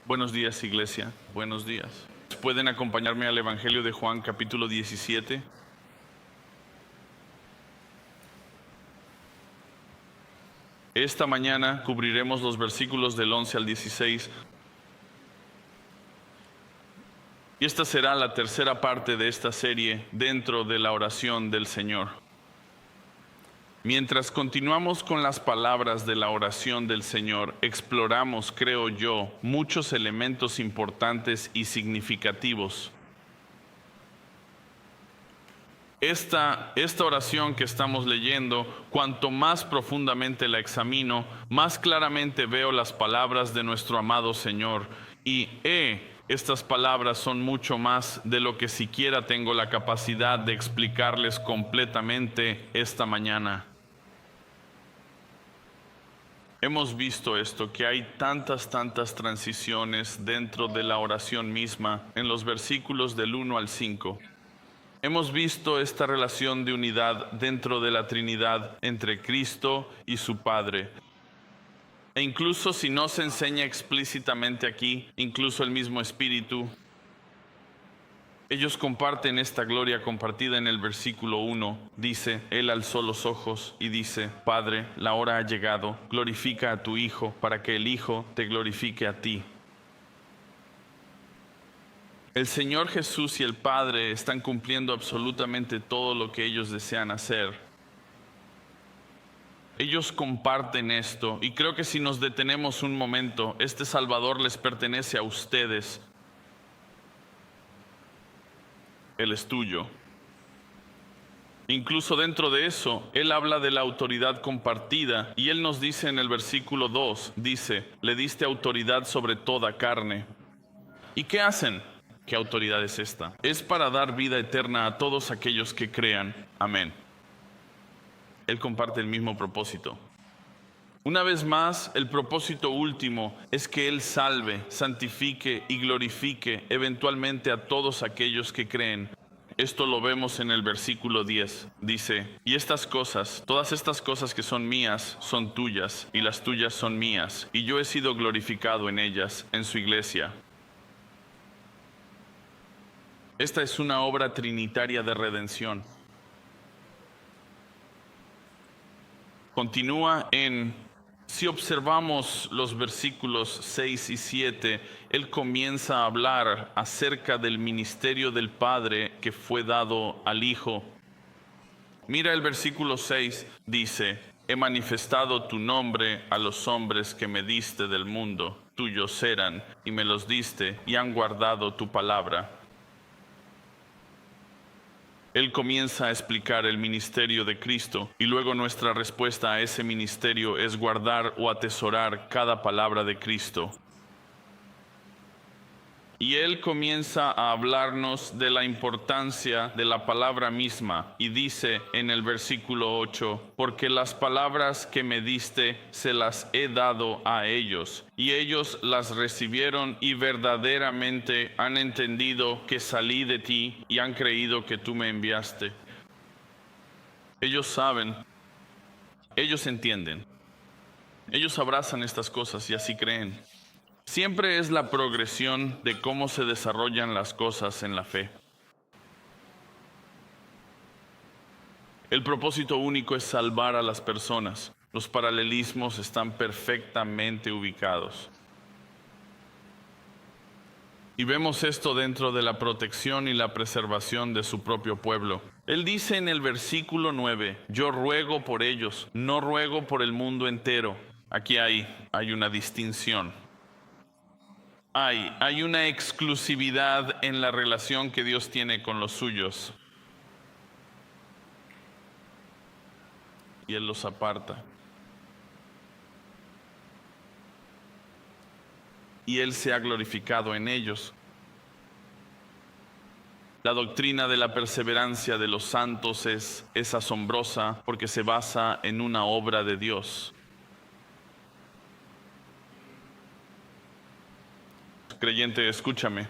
Buenos días, iglesia. Buenos días. ¿Pueden acompañarme al Evangelio de Juan, capítulo 17? Esta mañana cubriremos los versículos del 11 al 16. Y esta será la tercera parte de esta serie dentro de la oración del Señor. Mientras continuamos con las palabras de la oración del Señor, exploramos, creo yo, muchos elementos importantes y significativos. Esta oración que estamos leyendo, cuanto más profundamente la examino, más claramente veo las palabras de nuestro amado Señor. Y estas palabras son mucho más de lo que siquiera tengo la capacidad de explicarles completamente esta mañana. Hemos visto esto, que hay tantas transiciones dentro de la oración misma, en los versículos del 1 al 5. Hemos visto esta relación de unidad dentro de la Trinidad entre Cristo y su Padre. E incluso si no se enseña explícitamente aquí, incluso el mismo Espíritu, ellos comparten esta gloria compartida en el versículo 1. Dice, Él alzó los ojos y dice, Padre, la hora ha llegado, glorifica a tu Hijo, para que el Hijo te glorifique a ti. El Señor Jesús y el Padre están cumpliendo absolutamente todo lo que ellos desean hacer. Ellos comparten esto, y creo que si nos detenemos un momento, este Salvador les pertenece a ustedes. Él es tuyo. Incluso dentro de eso, Él habla de la autoridad compartida, y Él nos dice en el versículo 2, dice, le diste autoridad sobre toda carne. ¿Y qué hacen? ¿Qué autoridad es esta? Es para dar vida eterna a todos aquellos que crean. Amén. Él comparte el mismo propósito. Una vez más, el propósito último es que Él salve, santifique y glorifique eventualmente a todos aquellos que creen. Esto lo vemos en el versículo 10. Dice, y estas cosas, todas estas cosas que son mías, son tuyas, y las tuyas son mías, y yo he sido glorificado en ellas, en su iglesia. Esta es una obra trinitaria de redención. Continúa si observamos los versículos 6 y 7, Él comienza a hablar acerca del ministerio del Padre que fue dado al Hijo. Mira el versículo 6, dice, he manifestado tu nombre a los hombres que me diste del mundo, tuyos eran, y me los diste, y han guardado tu palabra. Él comienza a explicar el ministerio de Cristo y luego nuestra respuesta a ese ministerio es guardar o atesorar cada palabra de Cristo. Y Él comienza a hablarnos de la importancia de la palabra misma y dice en el versículo 8, porque las palabras que me diste se las he dado a ellos, y ellos las recibieron y verdaderamente han entendido que salí de ti y han creído que tú me enviaste. Ellos saben, ellos entienden, ellos abrazan estas cosas y así creen. Siempre es la progresión de cómo se desarrollan las cosas en la fe. El propósito único es salvar a las personas. Los paralelismos están perfectamente ubicados. Y vemos esto dentro de la protección y la preservación de su propio pueblo. Él dice en el versículo 9, yo ruego por ellos, no ruego por el mundo entero. Aquí hay una distinción. Hay una exclusividad en la relación que Dios tiene con los suyos. Y Él los aparta. Y Él se ha glorificado en ellos. La doctrina de la perseverancia de los santos es asombrosa porque se basa en una obra de Dios. Creyente, escúchame.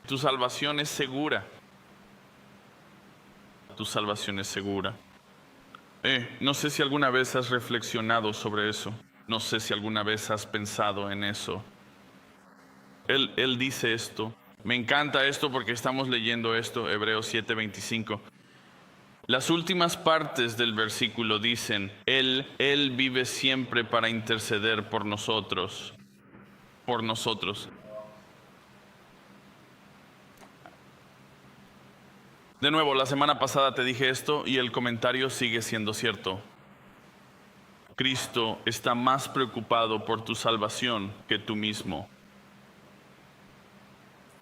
Tu salvación es segura. Tu salvación es segura. No sé si alguna vez has reflexionado sobre eso. No sé si alguna vez has pensado en eso. Él dice esto. Me encanta esto porque estamos leyendo esto, Hebreos 7:25. Las últimas partes del versículo dicen, Él vive siempre para interceder por nosotros. Por nosotros. De nuevo, la semana pasada te dije esto y el comentario sigue siendo cierto. Cristo está más preocupado por tu salvación que tú mismo.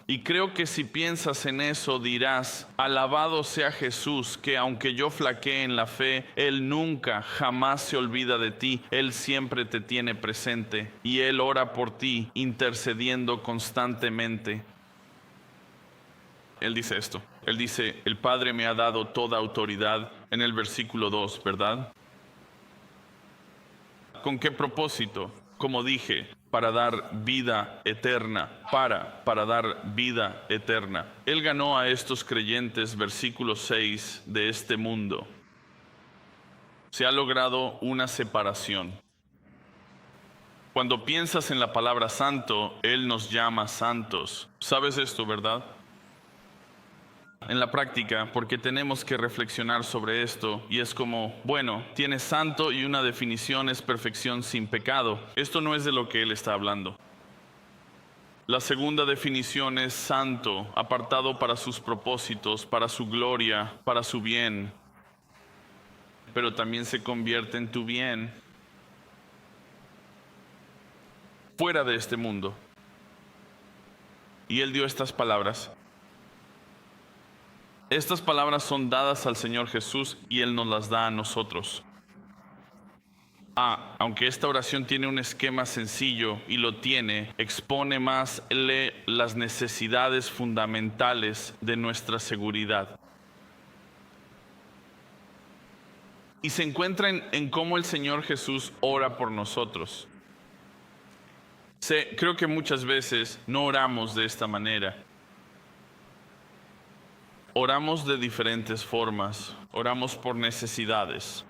Y creo que si piensas en eso dirás, alabado sea Jesús, que aunque yo flaquee en la fe, Él nunca, jamás se olvida de ti. Él siempre te tiene presente y Él ora por ti, intercediendo constantemente. Él dice esto. Él dice, el Padre me ha dado toda autoridad en el versículo 2, ¿verdad? ¿Con qué propósito? Como dije, para dar vida eterna, para dar vida eterna. Él ganó a estos creyentes, versículo 6, de este mundo. Se ha logrado una separación. Cuando piensas en la palabra santo, Él nos llama santos. ¿Sabes esto, verdad? En la práctica, porque tenemos que reflexionar sobre esto, y es como, bueno, tienes santo y una definición es perfección sin pecado. Esto no es de lo que él está hablando. La segunda definición es santo, apartado para sus propósitos, para su gloria, para su bien, pero también se convierte en tu bien fuera de este mundo. Y él dio estas palabras. Estas palabras son dadas al Señor Jesús y Él nos las da a nosotros. Aunque esta oración tiene un esquema sencillo y lo tiene, expone más las necesidades fundamentales de nuestra seguridad. Y se encuentra en cómo el Señor Jesús ora por nosotros. Creo que muchas veces no oramos de esta manera. Oramos de diferentes formas, oramos por necesidades.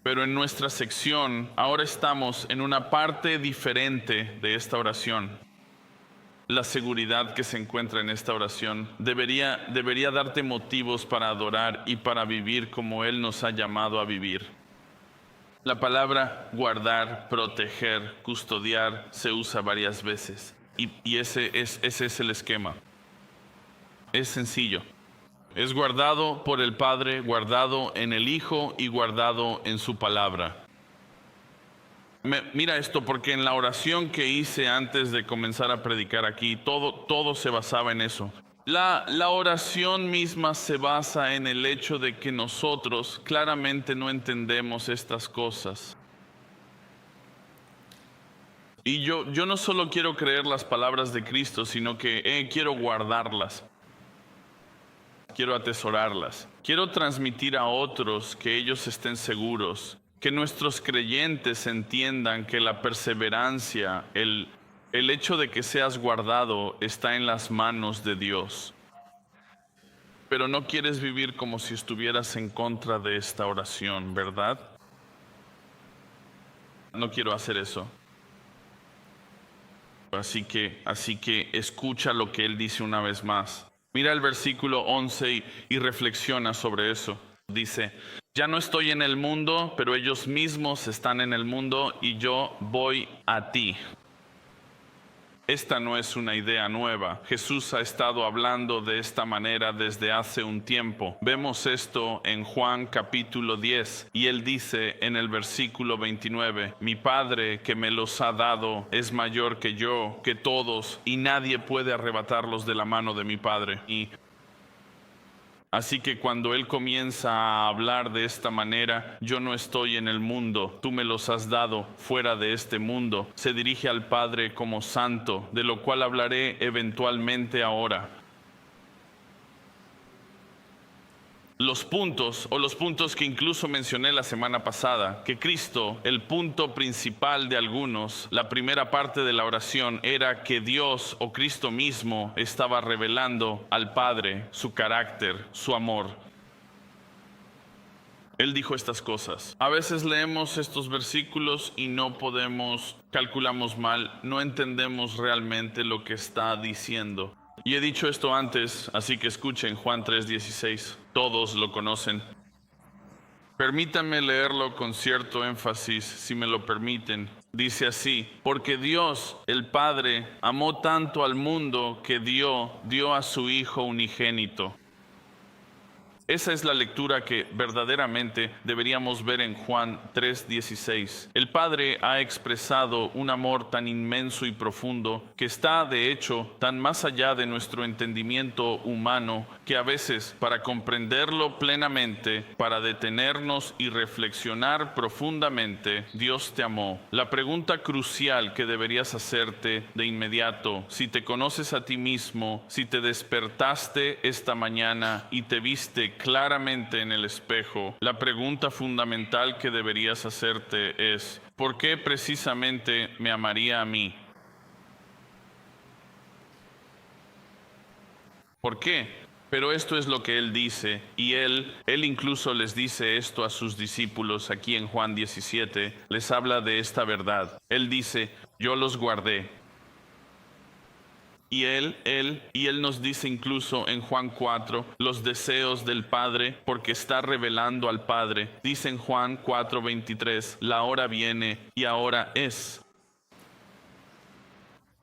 Pero en nuestra sección, ahora estamos en una parte diferente de esta oración. La seguridad que se encuentra en esta oración debería darte motivos para adorar y para vivir como Él nos ha llamado a vivir. La palabra guardar, proteger, custodiar se usa varias veces y ese es el esquema. Es sencillo. Es guardado por el Padre, guardado en el Hijo y guardado en su palabra. Mira esto, porque en la oración que hice antes de comenzar a predicar aquí, todo se basaba en eso. La oración misma se basa en el hecho de que nosotros claramente no entendemos estas cosas. Y yo no solo quiero creer las palabras de Cristo, sino que quiero guardarlas. Quiero atesorarlas. Quiero transmitir a otros que ellos estén seguros, que nuestros creyentes entiendan que la perseverancia, el hecho de que seas guardado está en las manos de Dios. Pero no quieres vivir como si estuvieras en contra de esta oración, ¿verdad? No quiero hacer eso. Así que escucha lo que Él dice una vez más. Mira el versículo 11 y reflexiona sobre eso. Dice, ya no estoy en el mundo, pero ellos mismos están en el mundo y yo voy a ti. Esta no es una idea nueva. Jesús ha estado hablando de esta manera desde hace un tiempo. Vemos esto en Juan capítulo 10 y él dice en el versículo 29, mi Padre que me los ha dado es mayor que yo, que todos, y nadie puede arrebatarlos de la mano de mi Padre. Así que cuando Él comienza a hablar de esta manera, yo no estoy en el mundo, tú me los has dado fuera de este mundo, se dirige al Padre como santo, de lo cual hablaré eventualmente ahora. Los puntos que incluso mencioné la semana pasada, que Cristo, el punto principal de algunos, la primera parte de la oración era que Dios o Cristo mismo estaba revelando al Padre su carácter, su amor. Él dijo estas cosas. A veces leemos estos versículos y no calculamos mal, no entendemos realmente lo que está diciendo. Y he dicho esto antes, así que escuchen Juan 3:16. Todos lo conocen. Permítanme leerlo con cierto énfasis, si me lo permiten. Dice así: porque Dios, el Padre, amó tanto al mundo que dio a su Hijo unigénito. Esa es la lectura que verdaderamente deberíamos ver en Juan 3:16. El Padre ha expresado un amor tan inmenso y profundo que está, de hecho, tan más allá de nuestro entendimiento humano que a veces, para comprenderlo plenamente, para detenernos y reflexionar profundamente, Dios te amó. La pregunta crucial que deberías hacerte de inmediato, si te conoces a ti mismo, si te despertaste esta mañana y te viste claramente en el espejo, la pregunta fundamental que deberías hacerte es: ¿por qué precisamente me amaría a mí? ¿Por qué? Pero esto es lo que Él dice, y Él incluso les dice esto a sus discípulos aquí en Juan 17, les habla de esta verdad. Él dice: yo los guardé. Y Él nos dice incluso en Juan 4 los deseos del Padre, porque está revelando al Padre. Dice en Juan 4:23, la hora viene y ahora es.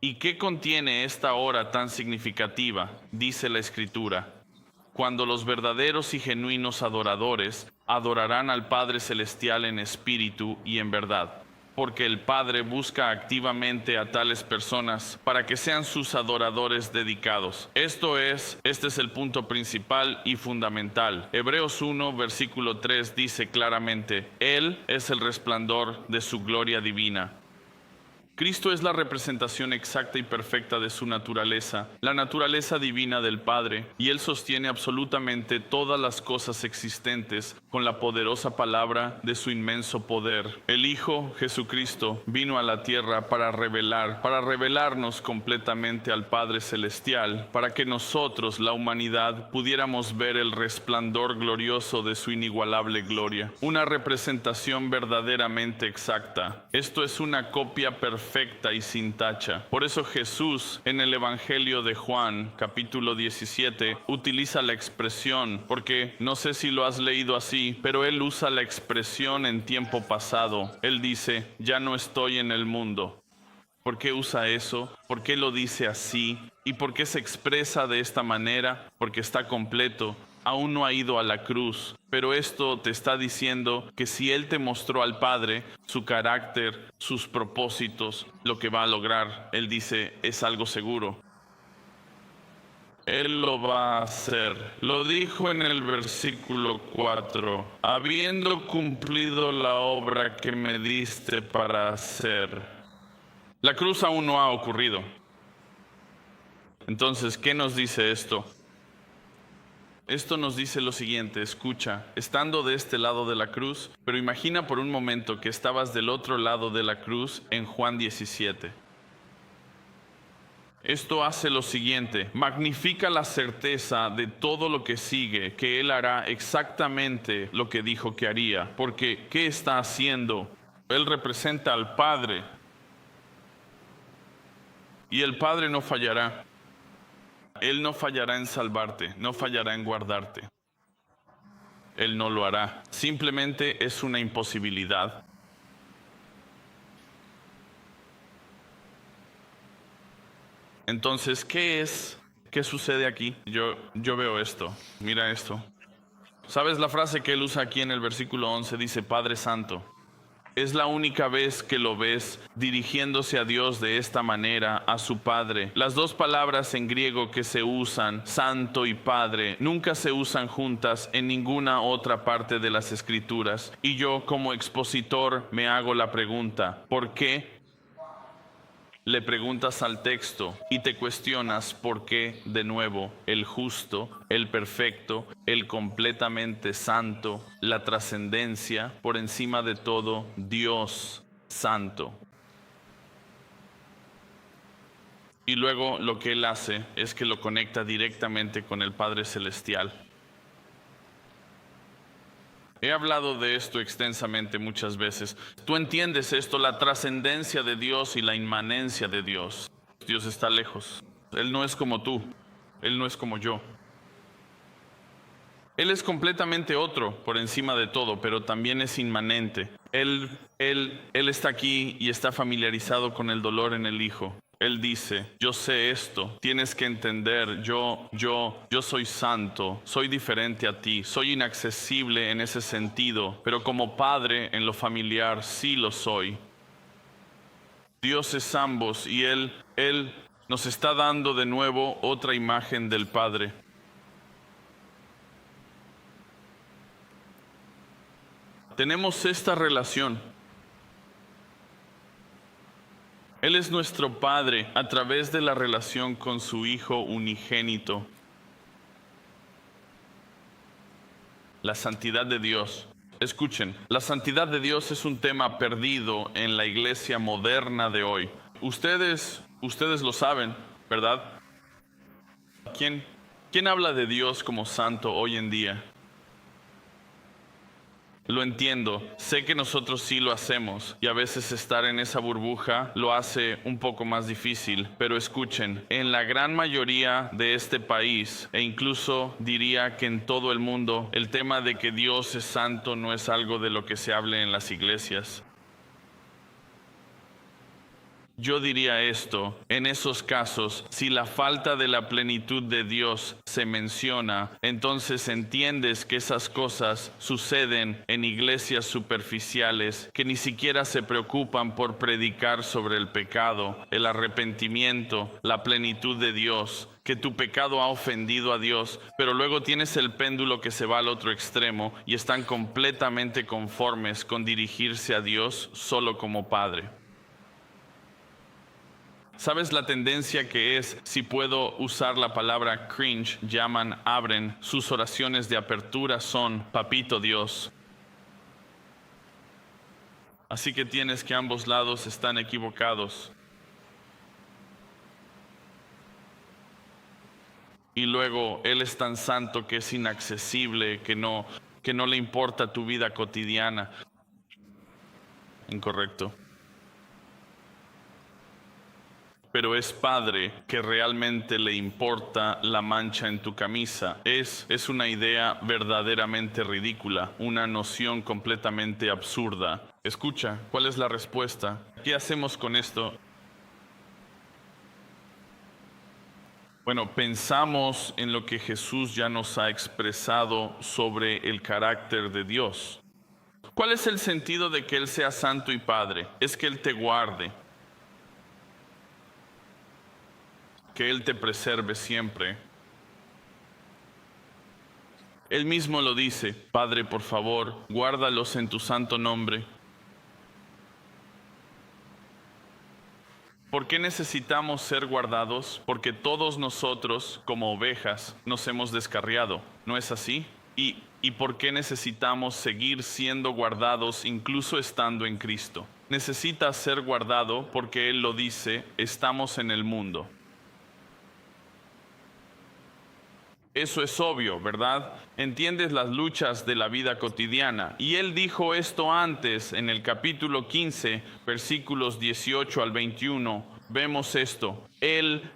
¿Y qué contiene esta hora tan significativa? Dice la Escritura: cuando los verdaderos y genuinos adoradores adorarán al Padre Celestial en espíritu y en verdad. Porque el Padre busca activamente a tales personas para que sean sus adoradores dedicados. Este es el punto principal y fundamental. Hebreos 1, versículo 3 dice claramente: Él es el resplandor de su gloria divina. Cristo es la representación exacta y perfecta de su naturaleza, la naturaleza divina del Padre, y Él sostiene absolutamente todas las cosas existentes con la poderosa palabra de su inmenso poder. El Hijo, Jesucristo, vino a la tierra para revelarnos completamente al Padre Celestial, para que nosotros, la humanidad, pudiéramos ver el resplandor glorioso de su inigualable gloria. Una representación verdaderamente exacta. Esto es una copia perfecta y sin tacha. Por eso Jesús en el Evangelio de Juan, capítulo 17, utiliza la expresión, porque no sé si lo has leído así, pero él usa la expresión en tiempo pasado. Él dice: ya no estoy en el mundo. ¿Por qué usa eso? ¿Por qué lo dice así? ¿Y por qué se expresa de esta manera? Porque está completo. Aún no ha ido a la cruz, pero esto te está diciendo que si Él te mostró al Padre, su carácter, sus propósitos, lo que va a lograr, Él dice, es algo seguro. Él lo va a hacer. Lo dijo en el versículo 4, habiendo cumplido la obra que me diste para hacer. La cruz aún no ha ocurrido. Entonces, ¿qué nos dice esto? Esto nos dice lo siguiente: escucha, estando de este lado de la cruz, pero imagina por un momento que estabas del otro lado de la cruz en Juan 17. Esto hace lo siguiente: magnifica la certeza de todo lo que sigue, que Él hará exactamente lo que dijo que haría. Porque, ¿qué está haciendo? Él representa al Padre. Y el Padre no fallará. Él no fallará en salvarte, no fallará en guardarte. Él no lo hará. Simplemente es una imposibilidad. Entonces, ¿qué sucede aquí? Yo veo esto. Mira esto. ¿Sabes la frase que él usa aquí en el versículo 11? Dice: Padre Santo. Es la única vez que lo ves dirigiéndose a Dios de esta manera, a su Padre. Las dos palabras en griego que se usan, santo y padre, nunca se usan juntas en ninguna otra parte de las Escrituras. Y yo, como expositor, me hago la pregunta: ¿por qué? Le preguntas al texto y te cuestionas por qué, de nuevo, el justo, el perfecto, el completamente santo, la trascendencia, por encima de todo, Dios santo. Y luego lo que Él hace es que lo conecta directamente con el Padre Celestial. He hablado de esto extensamente muchas veces. Tú entiendes esto, la trascendencia de Dios y la inmanencia de Dios. Dios está lejos. Él no es como tú. Él no es como yo. Él es completamente otro por encima de todo, pero también es inmanente. Él está aquí y está familiarizado con el dolor en el Hijo. Él dice, yo sé esto, tienes que entender, yo soy santo, soy diferente a ti, soy inaccesible en ese sentido, pero como padre en lo familiar sí lo soy. Dios es ambos y Él nos está dando de nuevo otra imagen del Padre. Tenemos esta relación. Él es nuestro Padre a través de la relación con su Hijo unigénito. La santidad de Dios. Escuchen, la santidad de Dios es un tema perdido en la iglesia moderna de hoy. Ustedes lo saben, ¿verdad? ¿Quién habla de Dios como santo hoy en día? Lo entiendo, sé que nosotros sí lo hacemos y a veces estar en esa burbuja lo hace un poco más difícil, pero escuchen, en la gran mayoría de este país e incluso diría que en todo el mundo, el tema de que Dios es santo no es algo de lo que se hable en las iglesias. Yo diría esto, en esos casos, si la falta de la plenitud de Dios se menciona, entonces entiendes que esas cosas suceden en iglesias superficiales que ni siquiera se preocupan por predicar sobre el pecado, el arrepentimiento, la plenitud de Dios, que tu pecado ha ofendido a Dios, pero luego tienes el péndulo que se va al otro extremo y están completamente conformes con dirigirse a Dios solo como Padre. ¿Sabes la tendencia que es, si puedo usar la palabra cringe, abren, sus oraciones de apertura son, papito Dios? Así que tienes que ambos lados están equivocados. Y luego, Él es tan santo que es inaccesible, que no le importa tu vida cotidiana. Incorrecto. Pero es Padre que realmente le importa la mancha en tu camisa. Es una idea verdaderamente ridícula, una noción completamente absurda. Escucha, ¿cuál es la respuesta? ¿Qué hacemos con esto? Bueno, pensamos en lo que Jesús ya nos ha expresado sobre el carácter de Dios. ¿Cuál es el sentido de que Él sea santo y Padre? Es que Él te guarde, que Él te preserve siempre. Él mismo lo dice, Padre, por favor, guárdalos en tu santo nombre. ¿Por qué necesitamos ser guardados? Porque todos nosotros, como ovejas, nos hemos descarriado, ¿no es así? ¿Y por qué necesitamos seguir siendo guardados incluso estando en Cristo? Necesita ser guardado porque Él lo dice, estamos en el mundo. Eso es obvio, ¿verdad? Entiendes las luchas de la vida cotidiana. Y Él dijo esto antes, en el capítulo 15, versículos 18 al 21. Vemos esto. Él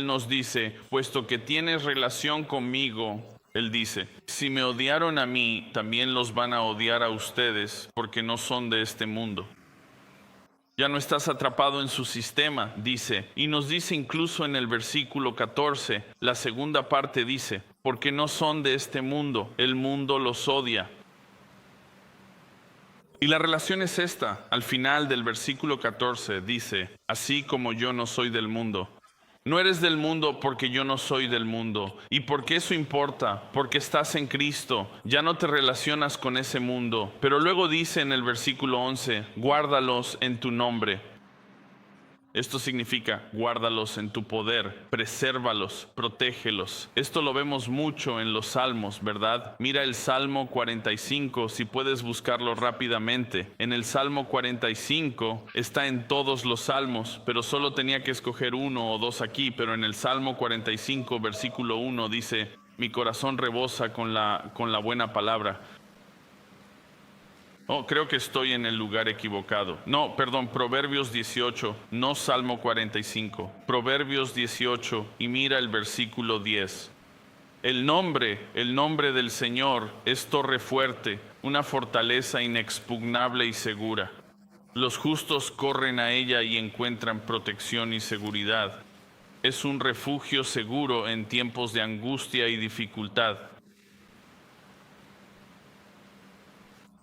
nos dice, puesto que tienes relación conmigo, Él dice, si me odiaron a mí, también los van a odiar a ustedes, porque no son de este mundo. Ya no estás atrapado en su sistema, dice. Y nos dice incluso en el versículo 14, la segunda parte dice, porque no son de este mundo, el mundo los odia. Y la relación es esta. Al final del versículo 14 dice, así como yo no soy del mundo. No eres del mundo porque yo no soy del mundo. ¿Y por qué eso importa? Porque estás en Cristo, ya no te relacionas con ese mundo. Pero luego dice en el versículo 11, guárdalos en tu nombre. Esto significa, guárdalos en tu poder, presérvalos, protégelos. Esto lo vemos mucho en los salmos, ¿verdad? Mira el Salmo 45, si puedes buscarlo rápidamente. En el Salmo 45 está en todos los salmos, pero solo tenía que escoger uno o dos aquí. Pero en el Salmo 45, versículo 1 dice, mi corazón rebosa con la buena palabra. Oh, creo que estoy en el lugar equivocado. No, perdón, Proverbios 18, no Salmo 45. Proverbios 18 y mira el versículo 10. El nombre del Señor es torre fuerte, una fortaleza inexpugnable y segura. Los justos corren a ella y encuentran protección y seguridad. Es un refugio seguro en tiempos de angustia y dificultad.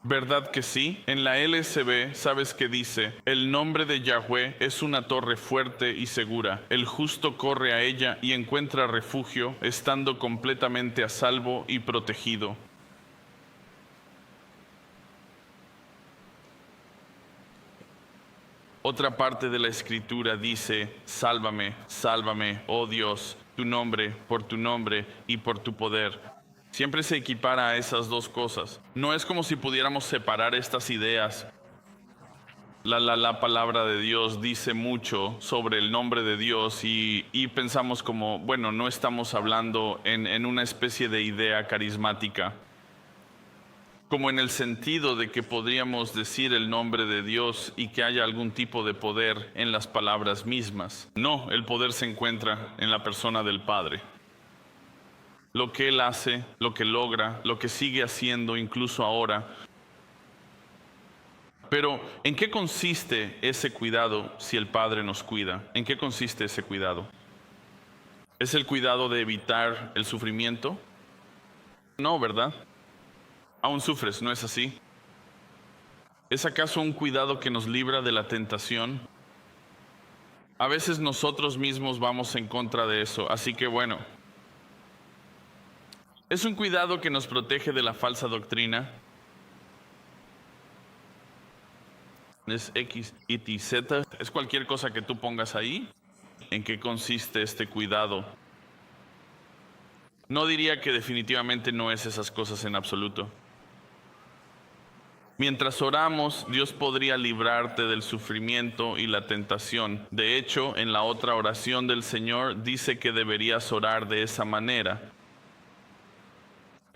¿Verdad que sí? En la LSB, ¿sabes qué dice? El nombre de Yahweh es una torre fuerte y segura. El justo corre a ella y encuentra refugio, estando completamente a salvo y protegido. Otra parte de la escritura dice, sálvame, sálvame, oh Dios, por tu nombre y por tu poder. Siempre se equipara a esas dos cosas. No es como si pudiéramos separar estas ideas. La palabra de Dios dice mucho sobre el nombre de Dios y pensamos como, bueno, no estamos hablando en una especie de idea carismática, como en el sentido de que podríamos decir el nombre de Dios y que haya algún tipo de poder en las palabras mismas. No, el poder se encuentra en la persona del Padre. Lo que Él hace, lo que logra, lo que sigue haciendo incluso ahora. Pero, ¿en qué consiste ese cuidado si el Padre nos cuida? ¿En qué consiste ese cuidado? ¿Es el cuidado de evitar el sufrimiento? No, ¿verdad? Aún sufres, ¿no es así? ¿Es acaso un cuidado que nos libra de la tentación? A veces nosotros mismos vamos en contra de eso, así que bueno. ¿Es un cuidado que nos protege de la falsa doctrina? ¿Es X, Y, Z? ¿Es cualquier cosa que tú pongas ahí? ¿En qué consiste este cuidado? No diría que definitivamente no es esas cosas en absoluto. Mientras oramos, Dios podría librarte del sufrimiento y la tentación. De hecho, en la otra oración del Señor dice que deberías orar de esa manera.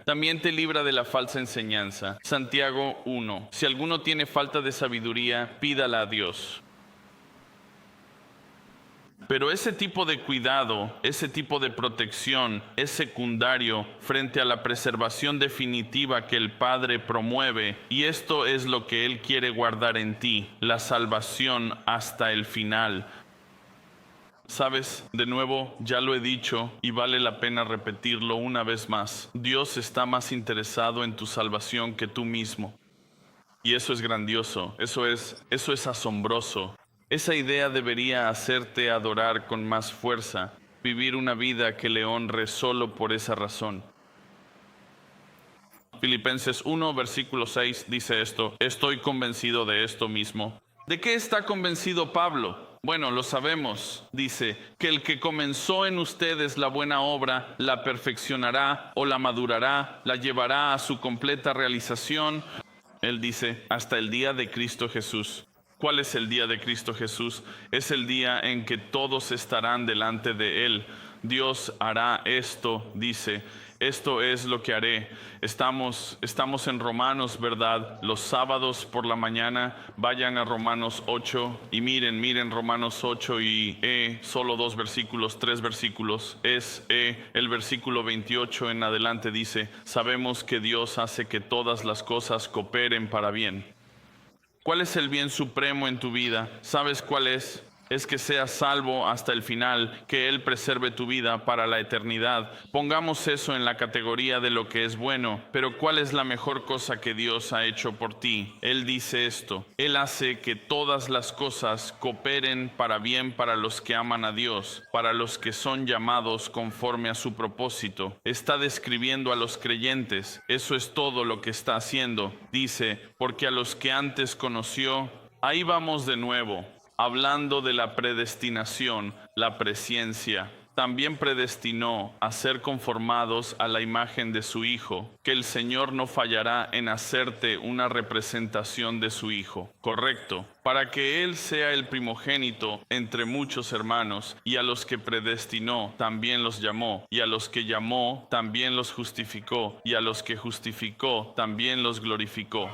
También te libra de la falsa enseñanza. Santiago 1. Si alguno tiene falta de sabiduría, pídala a Dios. Pero ese tipo de cuidado, ese tipo de protección es secundario frente a la preservación definitiva que el Padre promueve, y esto es lo que Él quiere guardar en ti, la salvación hasta el final. Sabes, de nuevo, ya lo he dicho y vale la pena repetirlo una vez más. Dios está más interesado en tu salvación que tú mismo. Y eso es grandioso, eso es asombroso. Esa idea debería hacerte adorar con más fuerza, vivir una vida que le honre solo por esa razón. Filipenses 1, versículo 6 dice esto: estoy convencido de esto mismo. ¿De qué está convencido Pablo? Bueno, lo sabemos. Dice que el que comenzó en ustedes la buena obra, la perfeccionará o la madurará, la llevará a su completa realización. Él dice, hasta el día de Cristo Jesús. ¿Cuál es el día de Cristo Jesús? Es el día en que todos estarán delante de Él. Dios hará esto, dice. Esto es lo que haré. Estamos en Romanos, ¿verdad? Los sábados por la mañana vayan a Romanos 8 y miren Romanos 8 y solo 2 versículos, 3 versículos. El versículo 28 en adelante dice, sabemos que Dios hace que todas las cosas cooperen para bien. ¿Cuál es el bien supremo en tu vida? ¿Sabes cuál es? Es que seas salvo hasta el final, que Él preserve tu vida para la eternidad. Pongamos eso en la categoría de lo que es bueno, pero ¿cuál es la mejor cosa que Dios ha hecho por ti? Él dice esto: Él hace que todas las cosas cooperen para bien para los que aman a Dios, para los que son llamados conforme a su propósito. Está describiendo a los creyentes, eso es todo lo que está haciendo. Dice, porque a los que antes conoció, ahí vamos de nuevo. Hablando de la predestinación, la presciencia, también predestinó a ser conformados a la imagen de su Hijo, que el Señor no fallará en hacerte una representación de su Hijo. Correcto, para que Él sea el primogénito entre muchos hermanos, y a los que predestinó también los llamó, y a los que llamó también los justificó, y a los que justificó también los glorificó.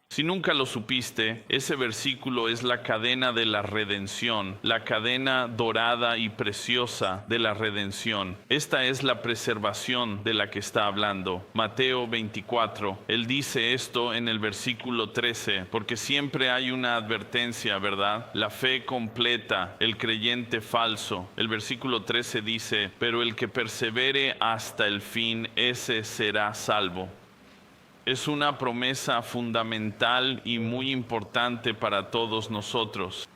Si nunca lo supiste, ese versículo es la cadena de la redención, la cadena dorada y preciosa de la redención. Esta es la preservación de la que está hablando. Mateo 24, él dice esto en el versículo 13, porque siempre hay una advertencia, ¿verdad? La fe completa, el creyente falso. El versículo 13 dice, pero el que persevere hasta el fin, ese será salvo. Es una promesa fundamental y muy importante para todos nosotros.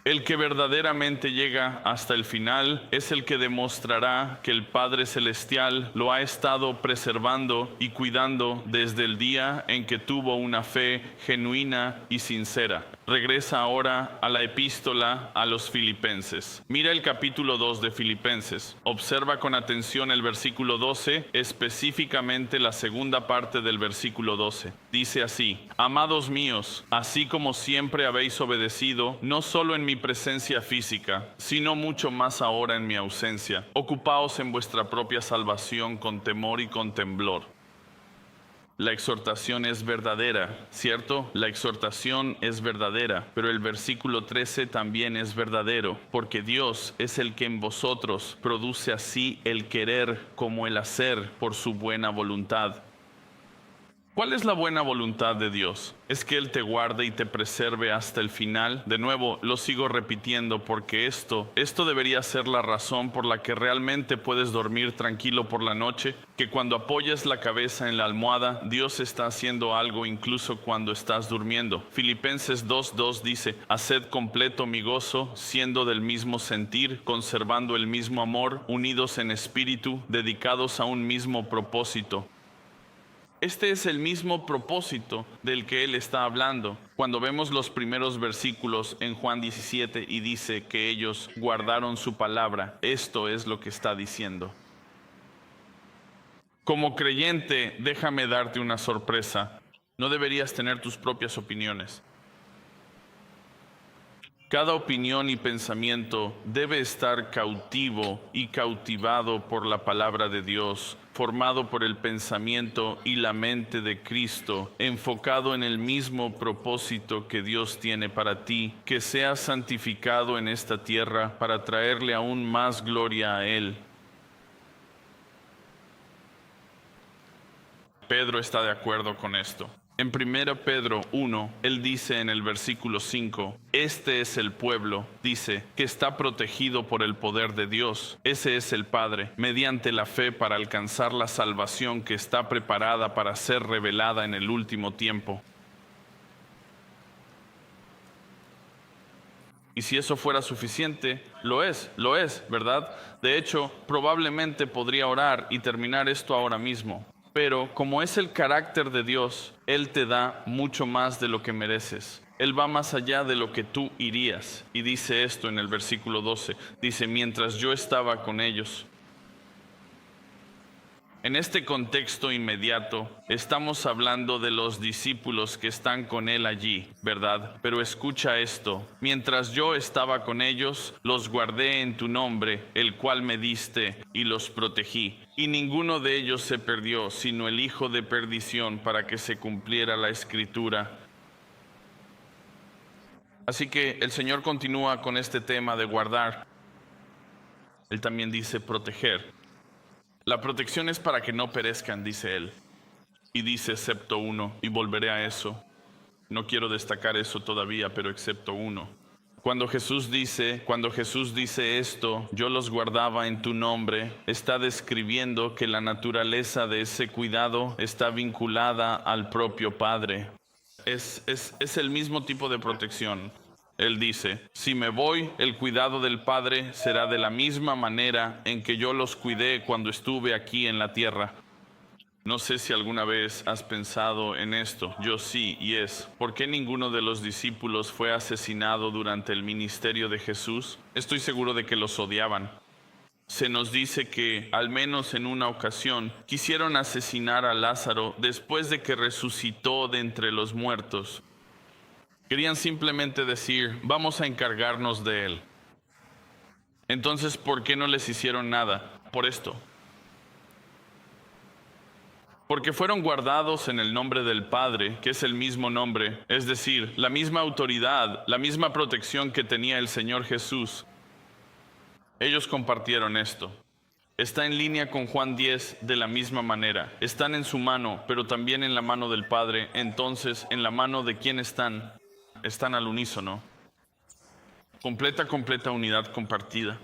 El que verdaderamente llega hasta el final es el que demostrará que el Padre Celestial lo ha estado preservando y cuidando desde el día en que tuvo una fe genuina y sincera. Regresa ahora a la epístola a los Filipenses. Mira el capítulo 2 de Filipenses. Observa con atención el versículo 12, específicamente la segunda parte del versículo 12. Dice así: Amados míos, así como siempre habéis obedecido, no solo en mi presencia física, sino mucho más ahora en mi ausencia, ocupaos en vuestra propia salvación con temor y con temblor. La exhortación es verdadera, ¿cierto? La exhortación es verdadera, pero el versículo 13 también es verdadero, porque Dios es el que en vosotros produce así el querer como el hacer por su buena voluntad. ¿Cuál es la buena voluntad de Dios? ¿Es que Él te guarde y te preserve hasta el final? De nuevo, lo sigo repitiendo porque esto debería ser la razón por la que realmente puedes dormir tranquilo por la noche, que cuando apoyes la cabeza en la almohada, Dios está haciendo algo incluso cuando estás durmiendo. Filipenses 2:2 dice, haced completo mi gozo, siendo del mismo sentir, conservando el mismo amor, unidos en espíritu, dedicados a un mismo propósito. Este es el mismo propósito del que él está hablando. Cuando vemos los primeros versículos en Juan 17 y dice que ellos guardaron su palabra, esto es lo que está diciendo. Como creyente, déjame darte una sorpresa. No deberías tener tus propias opiniones. Cada opinión y pensamiento debe estar cautivo y cautivado por la palabra de Dios, formado por el pensamiento y la mente de Cristo, enfocado en el mismo propósito que Dios tiene para ti, que seas santificado en esta tierra para traerle aún más gloria a Él. Pedro está de acuerdo con esto. En 1 Pedro 1, él dice en el versículo 5, este es el pueblo, dice, que está protegido por el poder de Dios. Ese es el Padre, mediante la fe para alcanzar la salvación que está preparada para ser revelada en el último tiempo. Y si eso fuera suficiente, lo es, ¿verdad? De hecho, probablemente podría orar y terminar esto ahora mismo. Pero como es el carácter de Dios, Él te da mucho más de lo que mereces. Él va más allá de lo que tú irías. Y dice esto en el versículo 12. Dice, mientras yo estaba con ellos. En este contexto inmediato, estamos hablando de los discípulos que están con Él allí, ¿verdad? Pero escucha esto, mientras yo estaba con ellos, los guardé en tu nombre, el cual me diste, y los protegí. Y ninguno de ellos se perdió, sino el hijo de perdición, para que se cumpliera la Escritura. Así que el Señor continúa con este tema de guardar. Él también dice proteger. La protección es para que no perezcan, dice él. Y dice excepto uno, y volveré a eso. No quiero destacar eso todavía, pero excepto uno. Cuando Jesús dice esto, yo los guardaba en tu nombre, está describiendo que la naturaleza de ese cuidado está vinculada al propio Padre. Es el mismo tipo de protección. Él dice, si me voy, el cuidado del Padre será de la misma manera en que yo los cuidé cuando estuve aquí en la tierra. No sé si alguna vez has pensado en esto, yo sí, y es, ¿por qué ninguno de los discípulos fue asesinado durante el ministerio de Jesús? Estoy seguro de que los odiaban. Se nos dice que, al menos en una ocasión, quisieron asesinar a Lázaro después de que resucitó de entre los muertos. Querían simplemente decir, vamos a encargarnos de él. Entonces, ¿por qué no les hicieron nada? Por esto. porque fueron guardados en el nombre del Padre, que es el mismo nombre, es decir, la misma autoridad, la misma protección que tenía el Señor Jesús. Ellos compartieron esto. Está en línea con Juan 10 de la misma manera. Están en su mano, pero también en la mano del Padre. Entonces, ¿en la mano de quién están? Están al unísono. Completa unidad compartida.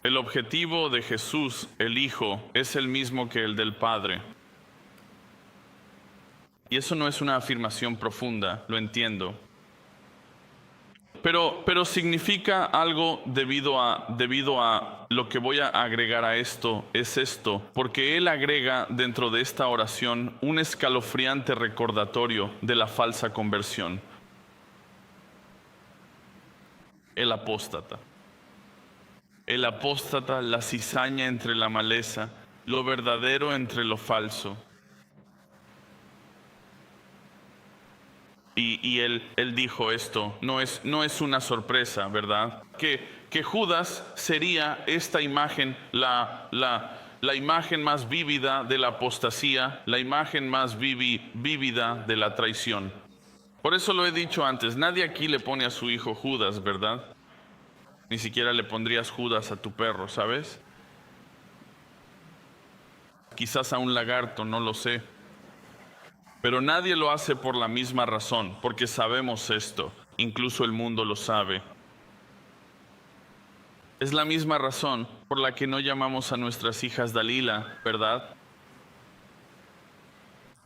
El objetivo de Jesús, el Hijo, es el mismo que el del Padre. Y eso no es una afirmación profunda, lo entiendo. Pero significa algo debido a lo que voy a agregar a esto, es esto, porque él agrega dentro de esta oración un escalofriante recordatorio de la falsa conversión. El apóstata. El apóstata, la cizaña entre la maleza, lo verdadero entre lo falso. Y él dijo esto, no es una sorpresa, ¿verdad? Que Judas sería esta imagen, la imagen más vívida de la apostasía, la imagen más vívida de la traición. Por eso lo he dicho antes, nadie aquí le pone a su hijo Judas, ¿verdad? Ni siquiera le pondrías Judas a tu perro, ¿sabes? Quizás a un lagarto, no lo sé. Pero nadie lo hace por la misma razón, porque sabemos esto, incluso el mundo lo sabe. Es la misma razón por la que no llamamos a nuestras hijas Dalila, ¿verdad?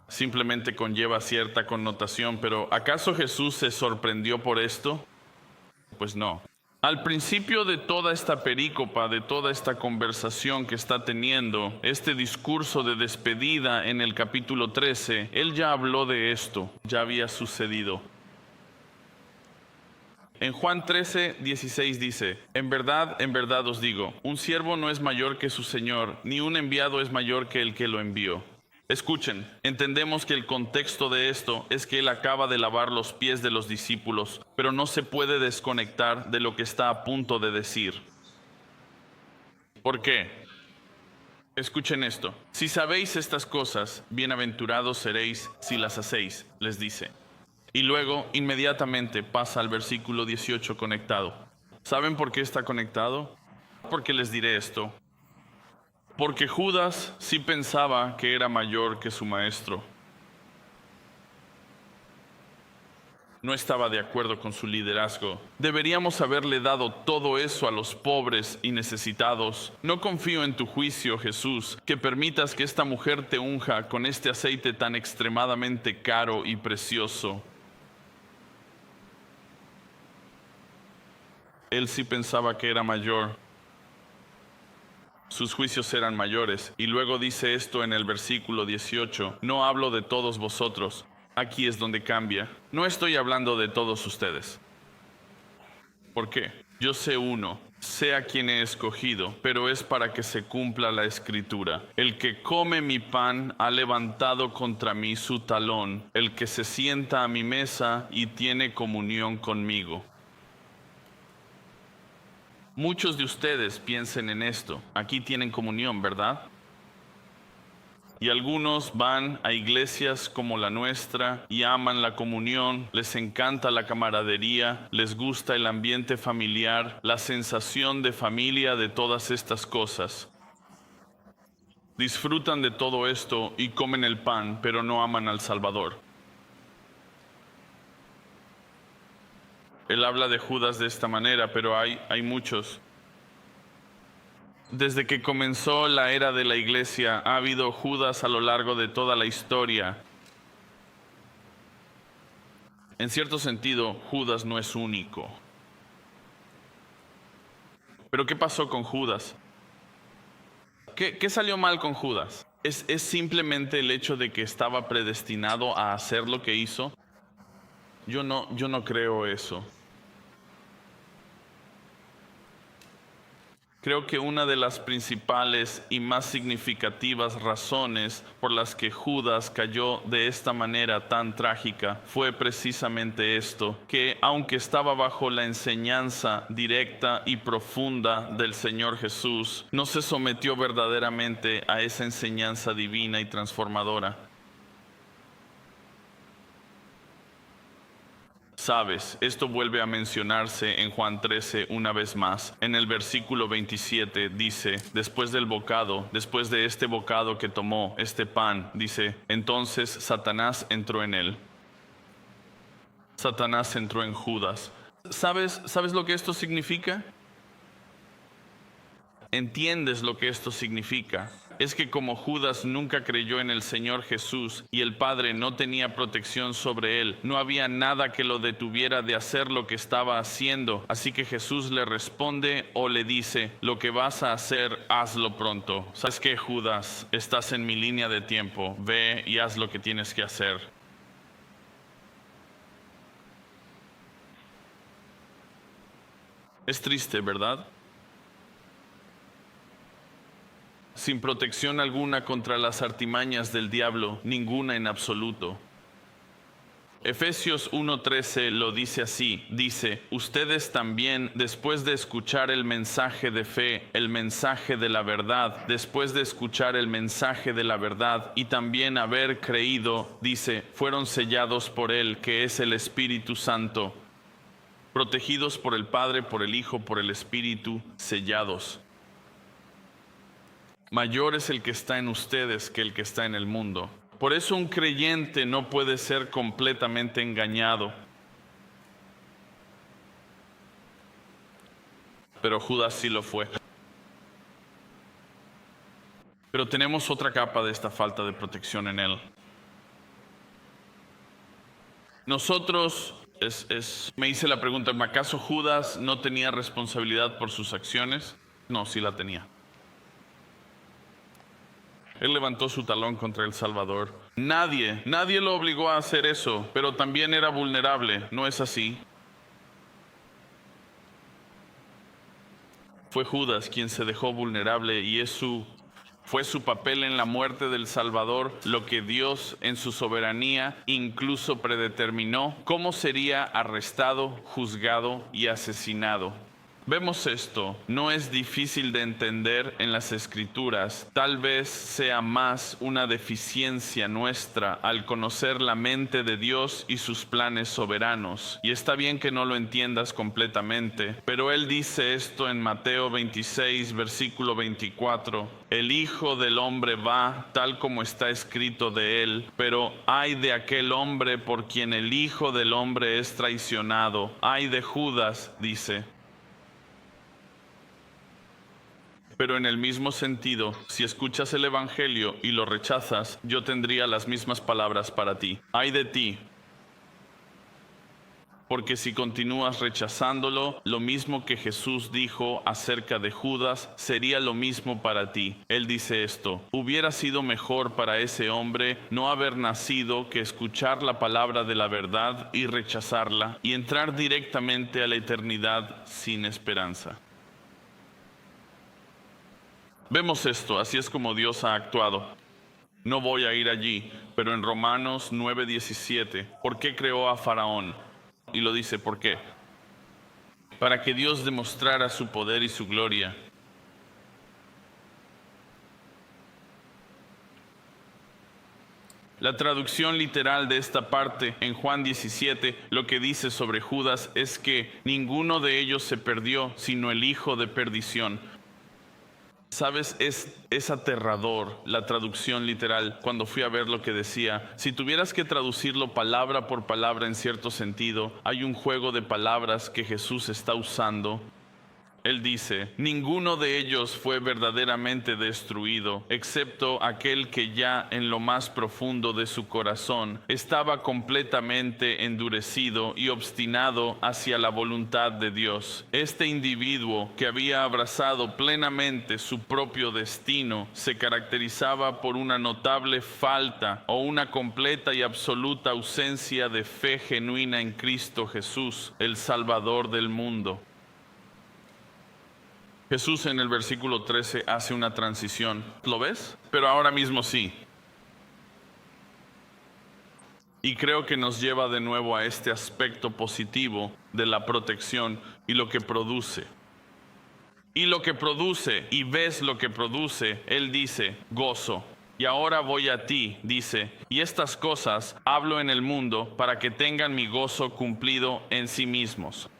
Simplemente conlleva cierta connotación, pero ¿acaso Jesús se sorprendió por esto? Pues no. Al principio de toda esta perícopa, de toda esta conversación que está teniendo, este discurso de despedida en el capítulo 13, él ya habló de esto, ya había sucedido. En Juan 13:16 dice, en verdad os digo, un siervo no es mayor que su señor, ni un enviado es mayor que el que lo envió. Escuchen, entendemos que el contexto de esto es que él acaba de lavar los pies de los discípulos, pero no se puede desconectar de lo que está a punto de decir. ¿Por qué? Escuchen esto. Si sabéis estas cosas, bienaventurados seréis si las hacéis, les dice. Y luego, inmediatamente, pasa al versículo 18 conectado. ¿Saben por qué está conectado? Porque les diré esto. Porque Judas sí pensaba que era mayor que su maestro. No estaba de acuerdo con su liderazgo. Deberíamos haberle dado todo eso a los pobres y necesitados. No confío en tu juicio, Jesús, que permitas que esta mujer te unja con este aceite tan extremadamente caro y precioso. Él sí pensaba que era mayor. Sus juicios eran mayores. Y luego dice esto en el versículo 18. No hablo de todos vosotros. Aquí es donde cambia. No estoy hablando de todos ustedes. ¿Por qué? Yo sé uno, sé a quien he escogido, pero es para que se cumpla la escritura. El que come mi pan ha levantado contra mí su talón. El que se sienta a mi mesa y tiene comunión conmigo. Muchos de ustedes piensen en esto. Aquí tienen comunión, ¿verdad? Y algunos van a iglesias como la nuestra y aman la comunión, les encanta la camaradería, les gusta el ambiente familiar, la sensación de familia, de todas estas cosas. Disfrutan de todo esto y comen el pan, pero no aman al Salvador. Él habla de Judas de esta manera, pero hay muchos. Desde que comenzó la era de la iglesia, ha habido Judas a lo largo de toda la historia. En cierto sentido, Judas no es único. Pero ¿qué pasó con Judas? ¿Qué salió mal con Judas? ¿Es simplemente el hecho de que estaba predestinado a hacer lo que hizo? Yo no creo eso. Creo que una de las principales y más significativas razones por las que Judas cayó de esta manera tan trágica fue precisamente esto, que aunque estaba bajo la enseñanza directa y profunda del Señor Jesús, no se sometió verdaderamente a esa enseñanza divina y transformadora. Sabes, esto vuelve a mencionarse en Juan 13 una vez más. En el versículo 27 dice, después de este bocado que tomó, este pan, dice, entonces Satanás entró en él. Satanás entró en Judas. ¿Sabes lo que esto significa? ¿Entiendes lo que esto significa? Es que como Judas nunca creyó en el Señor Jesús y el Padre no tenía protección sobre él, no había nada que lo detuviera de hacer lo que estaba haciendo. Así que Jesús le responde o le dice, lo que vas a hacer, hazlo pronto. ¿Sabes qué, Judas? Estás en mi línea de tiempo. Ve y haz lo que tienes que hacer. Es triste, ¿verdad? Sin protección alguna contra las artimañas del diablo, ninguna en absoluto. Efesios 1:13 lo dice así, dice, ustedes también, después de escuchar el mensaje de fe, el mensaje de la verdad, después de escuchar el mensaje de la verdad y también haber creído, dice, fueron sellados por él, que es el Espíritu Santo, protegidos por el Padre, por el Hijo, por el Espíritu, sellados. Mayor es el que está en ustedes que el que está en el mundo. Por eso un creyente no puede ser completamente engañado. Pero Judas sí lo fue. Pero tenemos otra capa de esta falta de protección en él. Nosotros, me hice la pregunta, ¿acaso Judas no tenía responsabilidad por sus acciones? No, sí la tenía. Él levantó su talón contra el Salvador. Nadie lo obligó a hacer eso, pero también era vulnerable, ¿no es así? Fue Judas quien se dejó vulnerable y fue su papel en la muerte del Salvador, lo que Dios en su soberanía incluso predeterminó cómo sería arrestado, juzgado y asesinado. Vemos esto, no es difícil de entender en las Escrituras, tal vez sea más una deficiencia nuestra al conocer la mente de Dios y sus planes soberanos. Y está bien que no lo entiendas completamente, pero Él dice esto en Mateo 26, versículo 24. El Hijo del Hombre va tal como está escrito de Él, pero ay de aquel hombre por quien el Hijo del Hombre es traicionado. Ay de Judas, dice. Pero en el mismo sentido, si escuchas el Evangelio y lo rechazas, yo tendría las mismas palabras para ti. Ay de ti, porque si continúas rechazándolo, lo mismo que Jesús dijo acerca de Judas, sería lo mismo para ti. Él dice esto, hubiera sido mejor para ese hombre no haber nacido que escuchar la palabra de la verdad y rechazarla y entrar directamente a la eternidad sin esperanza. Vemos esto, así es como Dios ha actuado. No voy a ir allí, pero en Romanos 9:17, ¿por qué creó a Faraón? Y lo dice, ¿por qué? Para que Dios demostrara su poder y su gloria. La traducción literal de esta parte en Juan 17, lo que dice sobre Judas es que ninguno de ellos se perdió, sino el hijo de perdición. Sabes, es aterrador la traducción literal. Cuando fui a ver lo que decía, si tuvieras que traducirlo palabra por palabra en cierto sentido, hay un juego de palabras que Jesús está usando. Él dice, ninguno de ellos fue verdaderamente destruido, excepto aquel que ya en lo más profundo de su corazón estaba completamente endurecido y obstinado hacia la voluntad de Dios. Este individuo que había abrazado plenamente su propio destino se caracterizaba por una notable falta o una completa y absoluta ausencia de fe genuina en Cristo Jesús, el Salvador del mundo. Jesús en el versículo 13 hace una transición. ¿Lo ves? Pero ahora mismo sí. Y creo que nos lleva de nuevo a este aspecto positivo de la protección y lo que produce. Y lo que produce, y ves lo que produce, Él dice, gozo. Y ahora voy a ti, dice, y estas cosas hablo en el mundo para que tengan mi gozo cumplido en sí mismos.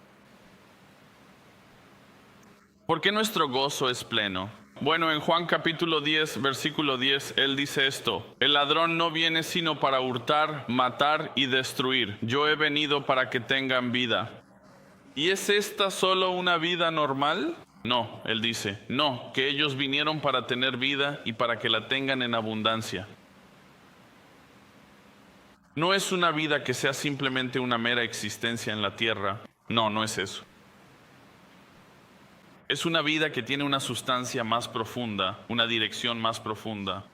¿Por qué nuestro gozo es pleno? Bueno, en Juan capítulo 10, versículo 10, Él dice esto: el ladrón no viene sino para hurtar, matar y destruir. Yo he venido para que tengan vida. ¿Y es esta solo una vida normal? No, Él dice, no, que ellos vinieron para tener vida y para que la tengan en abundancia. No es una vida que sea simplemente una mera existencia en la tierra. No, no es eso. Es una vida que tiene una sustancia más profunda, una dirección más profunda.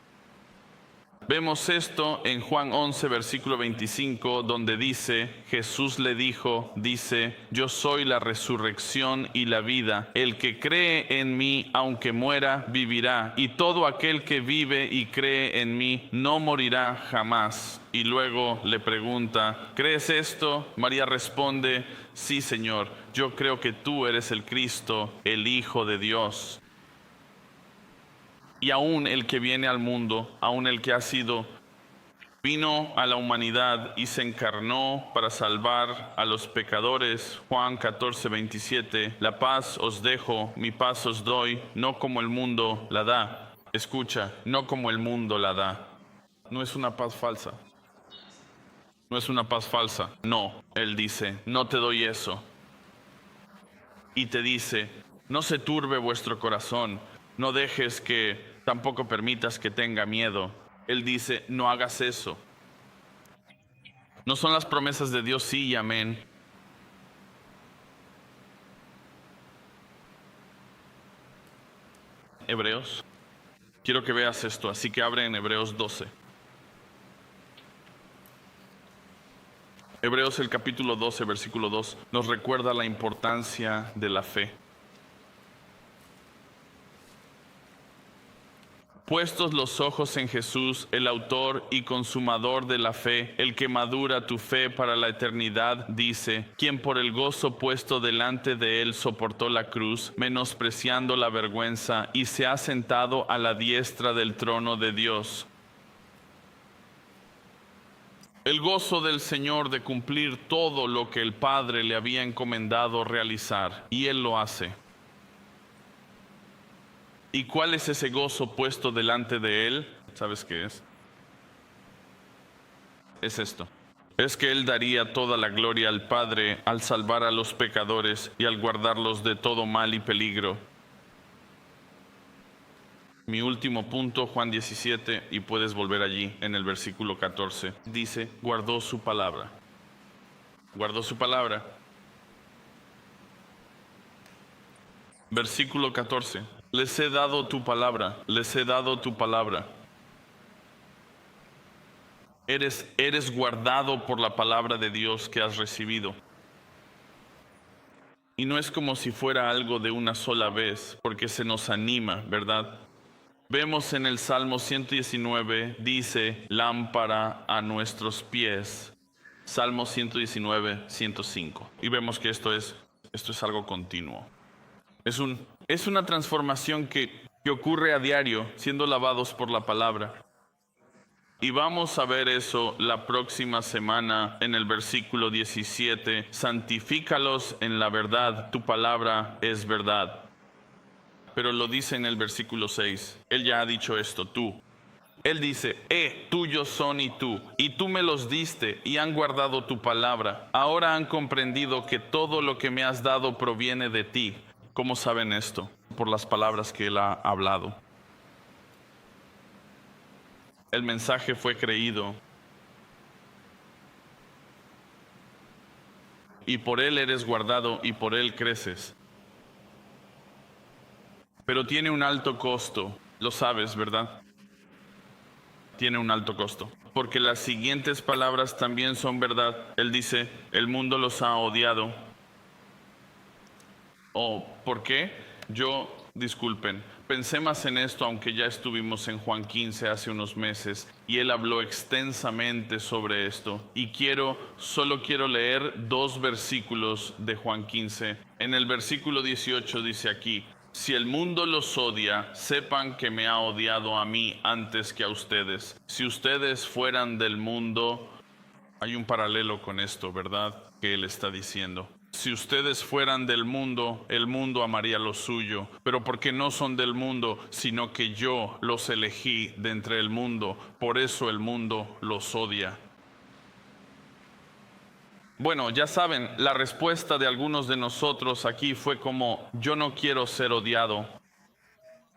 Vemos esto en Juan 11, versículo 25, donde dice, Jesús le dijo, dice, yo soy la resurrección y la vida. El que cree en mí, aunque muera, vivirá. Y todo aquel que vive y cree en mí, no morirá jamás. Y luego le pregunta, ¿crees esto? María responde, sí, Señor, yo creo que tú eres el Cristo, el Hijo de Dios. Y aún el que viene al mundo, aún el que vino a la humanidad y se encarnó para salvar a los pecadores. Juan 14, 27, la paz os dejo, mi paz os doy, no como el mundo la da. Escucha, no como el mundo la da. No es una paz falsa. No es una paz falsa. No, Él dice, no te doy eso. Y te dice, no se turbe vuestro corazón, no dejes que tampoco permitas que tenga miedo. Él dice, no hagas eso. No son las promesas de Dios sí y amén. Hebreos. Quiero que veas esto, así que abre en Hebreos 12. Hebreos el capítulo 12, versículo 2, nos recuerda la importancia de la fe. Puestos los ojos en Jesús, el autor y consumador de la fe, el que madura tu fe para la eternidad, dice, quien por el gozo puesto delante de él soportó la cruz, menospreciando la vergüenza, y se ha sentado a la diestra del trono de Dios. El gozo del Señor de cumplir todo lo que el Padre le había encomendado realizar, y Él lo hace. ¿Y cuál es ese gozo puesto delante de Él? ¿Sabes qué es? Es esto. Es que Él daría toda la gloria al Padre al salvar a los pecadores y al guardarlos de todo mal y peligro. Mi último punto, Juan 17, y puedes volver allí en el versículo 14. Dice, guardó su palabra. Guardó su palabra. Versículo 14. Les he dado tu palabra, les he dado tu palabra. Eres guardado por la palabra de Dios que has recibido. Y no es como si fuera algo de una sola vez, porque se nos anima, ¿verdad? Vemos en el Salmo 119, dice, lámpara a nuestros pies. Salmo 119, 105. Y vemos que esto es algo continuo. Es una transformación que ocurre a diario, siendo lavados por la palabra. Y vamos a ver eso la próxima semana en el versículo 17. Santifícalos en la verdad, tu palabra es verdad. Pero lo dice en el versículo 6. Él ya ha dicho esto, tú. Él dice, tuyos son y tú me los diste y han guardado tu palabra. Ahora han comprendido que todo lo que me has dado proviene de ti. ¿Cómo saben esto? Por las palabras que Él ha hablado. El mensaje fue creído. Y por Él eres guardado y por Él creces. Pero tiene un alto costo. Lo sabes, ¿verdad? Tiene un alto costo. Porque las siguientes palabras también son verdad. Él dice, el mundo los ha odiado. ¿Por qué? Yo disculpen, pensé más en esto, aunque ya estuvimos en Juan 15 hace unos meses y él habló extensamente sobre esto. Y solo quiero leer 2 versículos de Juan 15. En el versículo 18 dice aquí: si el mundo los odia, sepan que me ha odiado a mí antes que a ustedes. Si ustedes fueran del mundo... Hay un paralelo con esto, ¿verdad? Que él está diciendo. Si ustedes fueran del mundo, el mundo amaría lo suyo, pero porque no son del mundo, sino que yo los elegí de entre el mundo, por eso el mundo los odia. Bueno, ya saben, la respuesta de algunos de nosotros aquí fue como: yo no quiero ser odiado.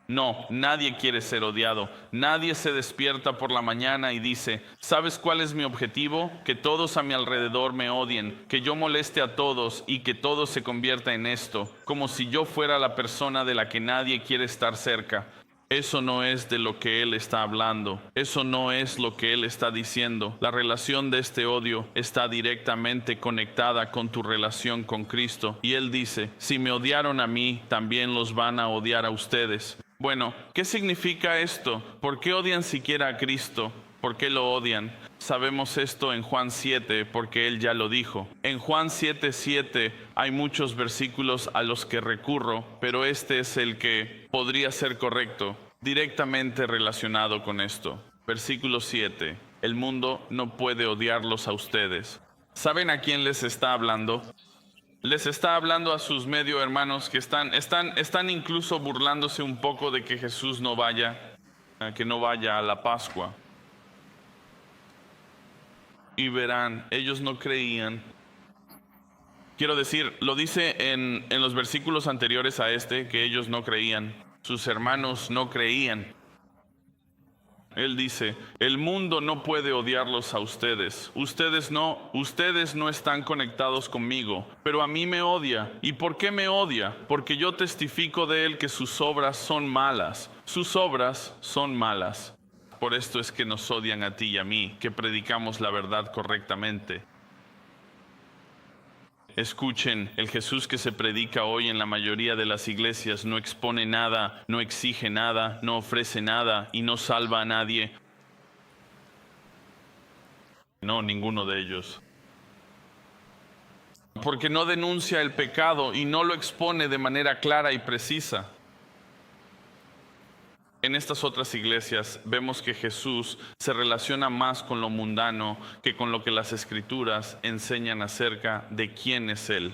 No, nadie quiere ser odiado. Nadie se despierta por la mañana y dice: ¿sabes cuál es mi objetivo? Que todos a mi alrededor me odien, que yo moleste a todos y que todo se convierta en esto, como si yo fuera la persona de la que nadie quiere estar cerca. Eso no es de lo que él está hablando. Eso no es lo que él está diciendo. La relación de este odio está directamente conectada con tu relación con Cristo. Y él dice: si me odiaron a mí, también los van a odiar a ustedes. Bueno, ¿qué significa esto? ¿Por qué odian siquiera a Cristo? ¿Por qué lo odian? Sabemos esto en Juan 7, porque él ya lo dijo. En Juan 7:7 hay muchos versículos a los que recurro, pero este es el que podría ser correcto, directamente relacionado con esto. Versículo 7. El mundo no puede odiarlos a ustedes. ¿Saben a quién les está hablando? Les está hablando a sus medio hermanos que están incluso burlándose un poco de que Jesús no vaya, que no vaya a la Pascua. Y verán, ellos no creían. Quiero decir, lo dice en los versículos anteriores a este, que ellos no creían. Sus hermanos no creían. Él dice: el mundo no puede odiarlos a ustedes. Ustedes no están conectados conmigo, pero a mí me odia. ¿Y por qué me odia? Porque yo testifico de él que sus obras son malas. Sus obras son malas. Por esto es que nos odian a ti y a mí, que predicamos la verdad correctamente. Escuchen, el Jesús que se predica hoy en la mayoría de las iglesias no expone nada, no exige nada, no ofrece nada y no salva a nadie. No, ninguno de ellos. Porque no denuncia el pecado y no lo expone de manera clara y precisa. En estas otras iglesias vemos que Jesús se relaciona más con lo mundano que con lo que las Escrituras enseñan acerca de quién es Él.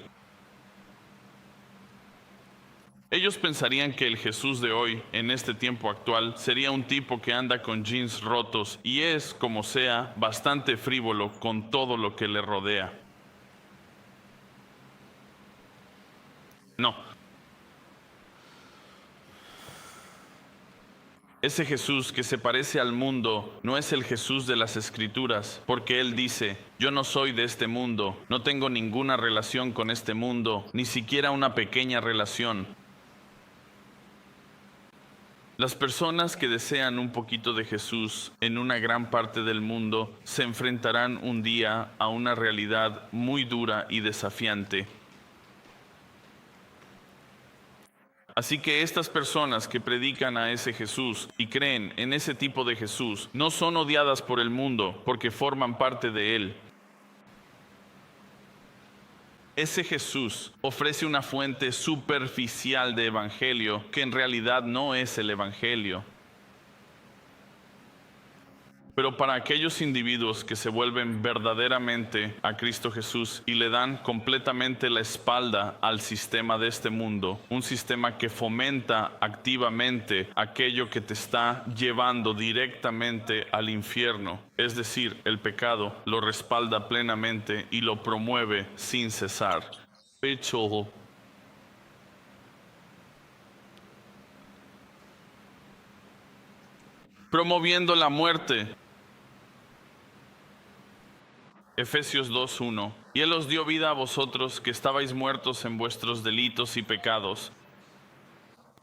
Ellos pensarían que el Jesús de hoy, en este tiempo actual, sería un tipo que anda con jeans rotos y es, como sea, bastante frívolo con todo lo que le rodea. No. Ese Jesús que se parece al mundo no es el Jesús de las Escrituras, porque Él dice: yo no soy de este mundo, no tengo ninguna relación con este mundo, ni siquiera una pequeña relación. Las personas que desean un poquito de Jesús en una gran parte del mundo se enfrentarán un día a una realidad muy dura y desafiante. Así que estas personas que predican a ese Jesús y creen en ese tipo de Jesús no son odiadas por el mundo porque forman parte de él. Ese Jesús ofrece una fuente superficial de evangelio que en realidad no es el evangelio. Pero para aquellos individuos que se vuelven verdaderamente a Cristo Jesús y le dan completamente la espalda al sistema de este mundo, un sistema que fomenta activamente aquello que te está llevando directamente al infierno, es decir, el pecado, lo respalda plenamente y lo promueve sin cesar. Promoviendo la muerte. Efesios 2:1. Y Él os dio vida a vosotros que estabais muertos en vuestros delitos y pecados,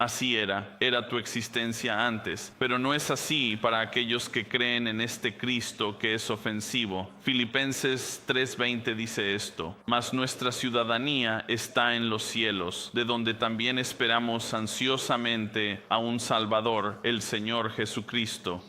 Así era tu existencia antes, pero no es así para aquellos que creen en este Cristo que es ofensivo. Filipenses 3:20 dice esto: mas nuestra ciudadanía está en los cielos, de donde también esperamos ansiosamente a un Salvador, el Señor Jesucristo.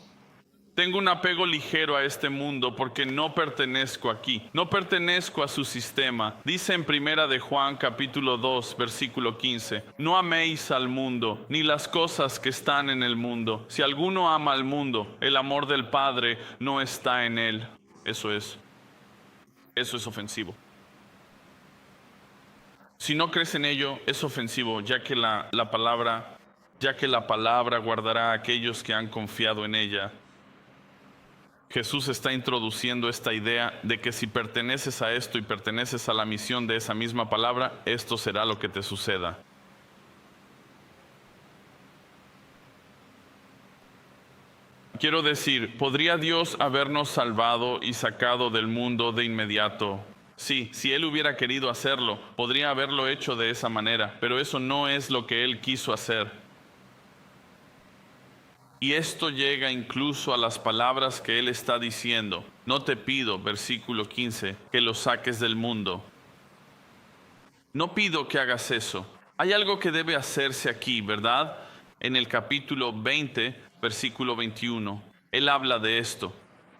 Tengo un apego ligero a este mundo porque no pertenezco aquí, no pertenezco a su sistema. Dice en Primera de Juan capítulo 2 versículo 15: no améis al mundo, ni las cosas que están en el mundo. Si alguno ama al mundo, el amor del Padre no está en él. Eso es ofensivo. Si no crees en ello, es ofensivo, ya que la palabra guardará a aquellos que han confiado en ella. Jesús está introduciendo esta idea de que si perteneces a esto y perteneces a la misión de esa misma palabra, esto será lo que te suceda. Quiero decir, ¿podría Dios habernos salvado y sacado del mundo de inmediato? Sí, si Él hubiera querido hacerlo, podría haberlo hecho de esa manera, pero eso no es lo que Él quiso hacer. Y esto llega incluso a las palabras que Él está diciendo. No te pido, versículo 15, que lo saques del mundo. No pido que hagas eso. Hay algo que debe hacerse aquí, ¿verdad? En el capítulo 20, versículo 21, Él habla de esto.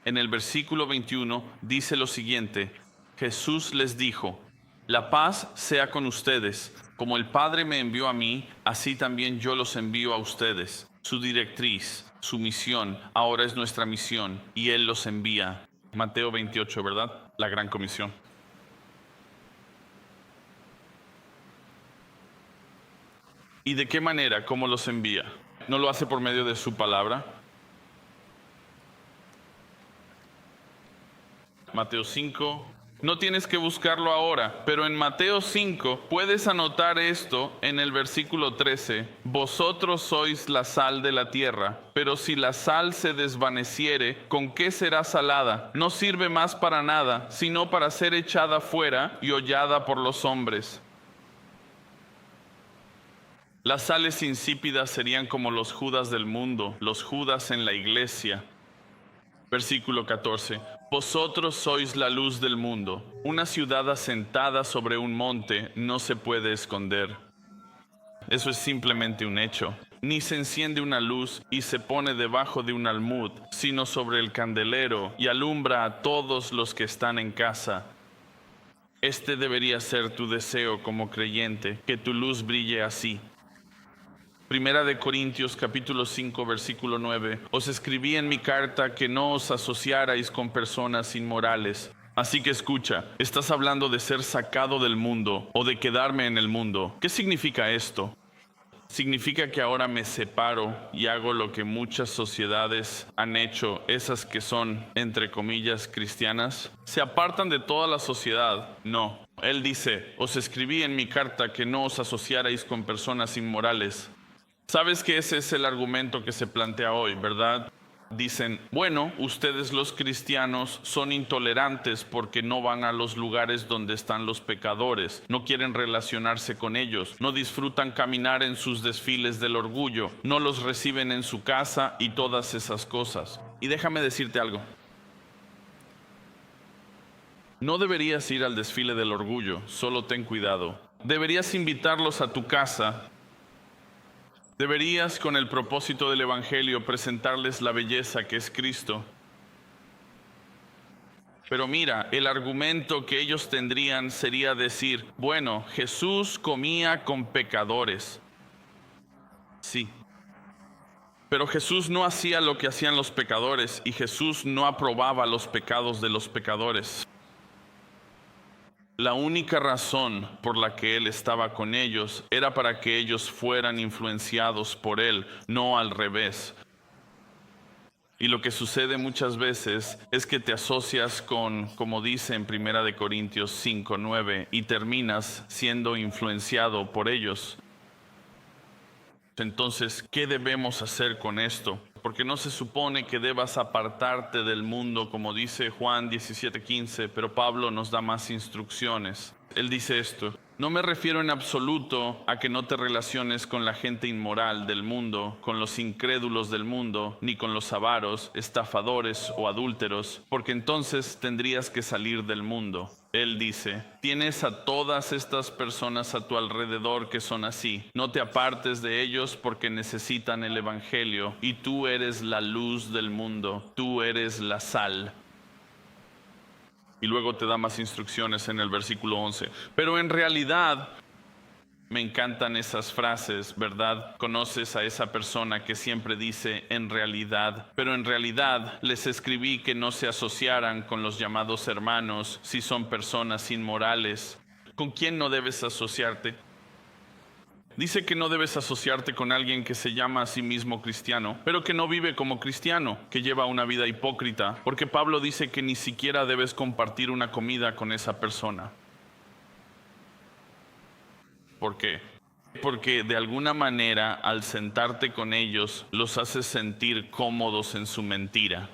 En el versículo 21 dice lo siguiente: Jesús les dijo: la paz sea con ustedes. Como el Padre me envió a mí, así también yo los envío a ustedes. Su directriz, su misión, ahora es nuestra misión, y Él los envía. Mateo 28, ¿verdad? La gran comisión. ¿Y de qué manera? ¿Cómo los envía? ¿No lo hace por medio de su palabra? Mateo 5. No tienes que buscarlo ahora, pero en Mateo 5 puedes anotar esto en el versículo 13. Vosotros sois la sal de la tierra, pero si la sal se desvaneciere, ¿con qué será salada? No sirve más para nada, sino para ser echada fuera y hollada por los hombres. Las sales insípidas serían como los Judas del mundo, los Judas en la iglesia. Versículo 14. Vosotros sois la luz del mundo. Una ciudad asentada sobre un monte no se puede esconder. Eso es simplemente un hecho. Ni se enciende una luz y se pone debajo de un almud, sino sobre el candelero, y alumbra a todos los que están en casa. Este debería ser tu deseo como creyente, que tu luz brille así. Primera de Corintios capítulo 5 versículo 9. Os escribí en mi carta que no os asociarais con personas inmorales. Así que escucha, estás hablando de ser sacado del mundo o de quedarme en el mundo. ¿Qué significa esto? Significa que ahora me separo y hago lo que muchas sociedades han hecho, esas que son, entre comillas, cristianas. ¿Se apartan de toda la sociedad? No. Él dice, os escribí en mi carta que no os asociarais con personas inmorales. Sabes que ese es el argumento que se plantea hoy, ¿verdad? Dicen, bueno, ustedes los cristianos son intolerantes porque no van a los lugares donde están los pecadores, no quieren relacionarse con ellos, no disfrutan caminar en sus desfiles del orgullo, no los reciben en su casa y todas esas cosas. Y déjame decirte algo. No deberías ir al desfile del orgullo, solo ten cuidado. Deberías invitarlos a tu casa. Deberías, con el propósito del Evangelio, presentarles la belleza que es Cristo. Pero mira, el argumento que ellos tendrían sería decir, bueno, Jesús comía con pecadores. Sí. Pero Jesús no hacía lo que hacían los pecadores y Jesús no aprobaba los pecados de los pecadores. La única razón por la que Él estaba con ellos era para que ellos fueran influenciados por Él, no al revés. Y lo que sucede muchas veces es que te asocias con, como dice en 1 Corintios 5:9, y terminas siendo influenciado por ellos. Entonces, ¿qué debemos hacer con esto? Porque no se supone que debas apartarte del mundo, como dice Juan 17:15, pero Pablo nos da más instrucciones. Él dice esto: no me refiero en absoluto a que no te relaciones con la gente inmoral del mundo, con los incrédulos del mundo, ni con los avaros, estafadores o adúlteros, porque entonces tendrías que salir del mundo. Él dice: tienes a todas estas personas a tu alrededor que son así. No te apartes de ellos porque necesitan el evangelio, y tú eres la luz del mundo, tú eres la sal. Y luego te da más instrucciones en el versículo 11. Pero en realidad, me encantan esas frases, ¿verdad? Conoces a esa persona que siempre dice en realidad. Pero en realidad les escribí que no se asociaran con los llamados hermanos si son personas inmorales. ¿Con quién no debes asociarte? Dice que no debes asociarte con alguien que se llama a sí mismo cristiano, pero que no vive como cristiano, que lleva una vida hipócrita, porque Pablo dice que ni siquiera debes compartir una comida con esa persona. ¿Por qué? Porque de alguna manera, al sentarte con ellos, los haces sentir cómodos en su mentira.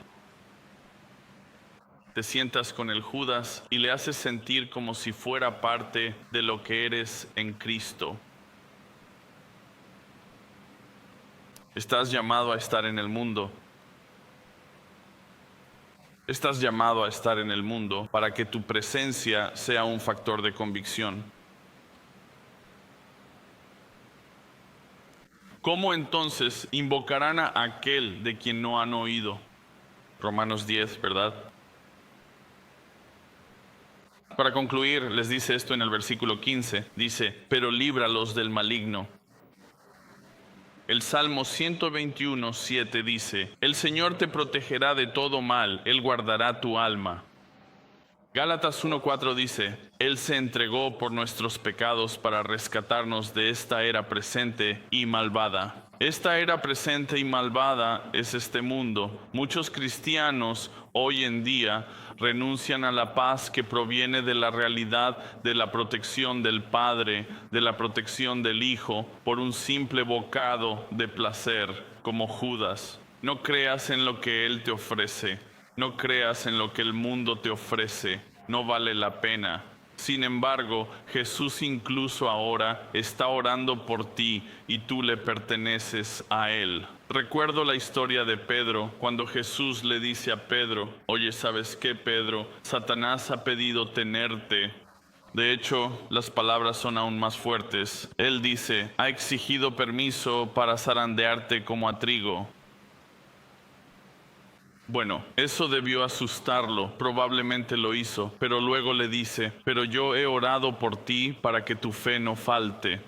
Te sientas con el Judas y le haces sentir como si fuera parte de lo que eres en Cristo. Estás llamado a estar en el mundo. Estás llamado a estar en el mundo para que tu presencia sea un factor de convicción. ¿Cómo entonces invocarán a aquel de quien no han oído? Romanos 10, ¿verdad? Para concluir, les dice esto en el versículo 15. Dice: pero líbralos del maligno. El Salmo 121, 7 dice: el Señor te protegerá de todo mal, Él guardará tu alma. Gálatas 1:4 dice: Él se entregó por nuestros pecados para rescatarnos de esta era presente y malvada. Esta era presente y malvada es este mundo. Muchos cristianos hoy en día renuncian a la paz que proviene de la realidad de la protección del Padre, de la protección del Hijo, por un simple bocado de placer, como Judas. No creas en lo que Él te ofrece. No creas en lo que el mundo te ofrece, no vale la pena. Sin embargo, Jesús incluso ahora está orando por ti y tú le perteneces a Él. Recuerdo la historia de Pedro, cuando Jesús le dice a Pedro: oye, ¿sabes qué, Pedro? Satanás ha pedido tenerte. De hecho, las palabras son aún más fuertes. Él dice: ha exigido permiso para zarandearte como a trigo. Bueno, eso debió asustarlo, probablemente lo hizo, pero luego le dice: pero yo he orado por ti para que tu fe no falte.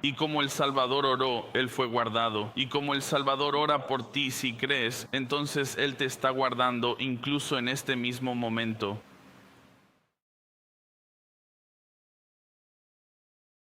Y como el Salvador oró, Él fue guardado. Y como el Salvador ora por ti si crees, entonces Él te está guardando incluso en este mismo momento.